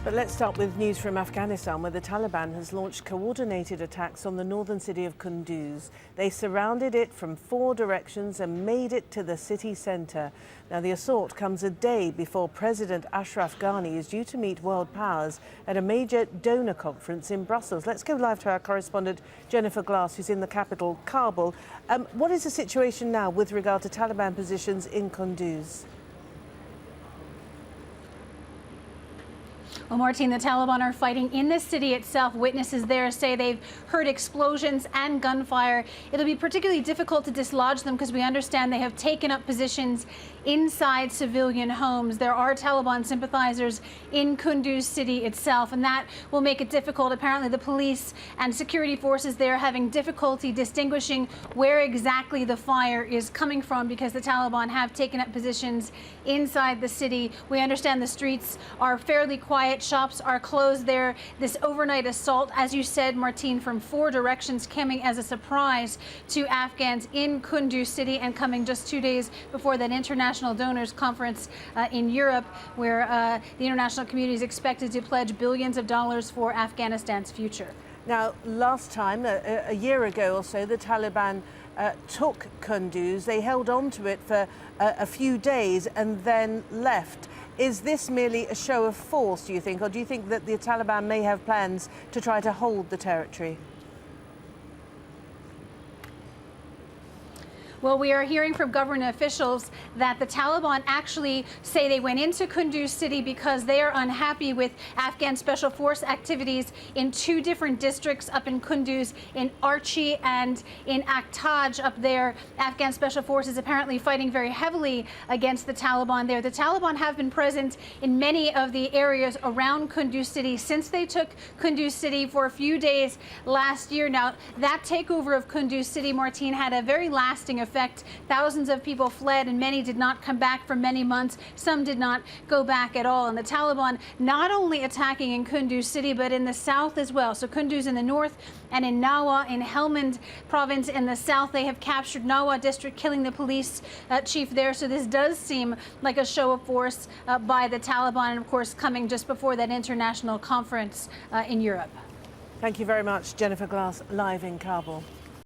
But let's start with news from Afghanistan, where the Taliban has launched coordinated attacks on the northern city of Kunduz. They surrounded it from 4 directions and made it to the city centre. Now, the assault comes a day before President Ashraf Ghani is due to meet world powers at a major donor conference in Brussels. Let's go live to our correspondent Jennifer Glasse, who's in the capital, Kabul. What is the situation now with regard to Taliban positions in Kunduz? Well, Martine, the Taliban are fighting in the city itself. Witnesses there say they've heard explosions and gunfire. It'll be particularly difficult to dislodge them because we understand they have taken up positions inside civilian homes. There are Taliban sympathizers in Kunduz city itself, and that will make it difficult. Apparently, the police and security forces there are having difficulty distinguishing where exactly the fire is coming from because the Taliban have taken up positions inside the city. We understand the streets are fairly quiet. Shops are closed there. This overnight assault, as you said, Martine, from 4 directions, coming as a surprise to Afghans in Kunduz city and coming just 2 days before that international donors conference in Europe, where the international community is expected to pledge billions of dollars for Afghanistan's future. Now, last time, a year ago or so, the Taliban took Kunduz. They held on to it for a few days and then left. Is this merely a show of force, do you think, or do you think that the Taliban may have plans to try to hold the territory? Well, we are hearing from government officials that the Taliban actually say they went into Kunduz city because they are unhappy with Afghan special force activities in 2 different districts up in Kunduz, in Archi and in Akhtaj up there. Afghan special forces apparently fighting very heavily against the Taliban there. The Taliban have been present in many of the areas around Kunduz city since they took Kunduz city for a few days last year. Now, that takeover of Kunduz city, Martine, had a very lasting effect. Thousands of people fled and many did not come back for many months. Some did not go back at all. And the Taliban not only attacking in Kunduz city, but in the south as well. So Kunduz in the north and in Nawa in Helmand province in the south. They have captured Nawa district, killing the police chief there. So this does seem like a show of force by the Taliban, and of course coming just before that international conference in Europe. Thank you very much, Jennifer Glasse, live in Kabul.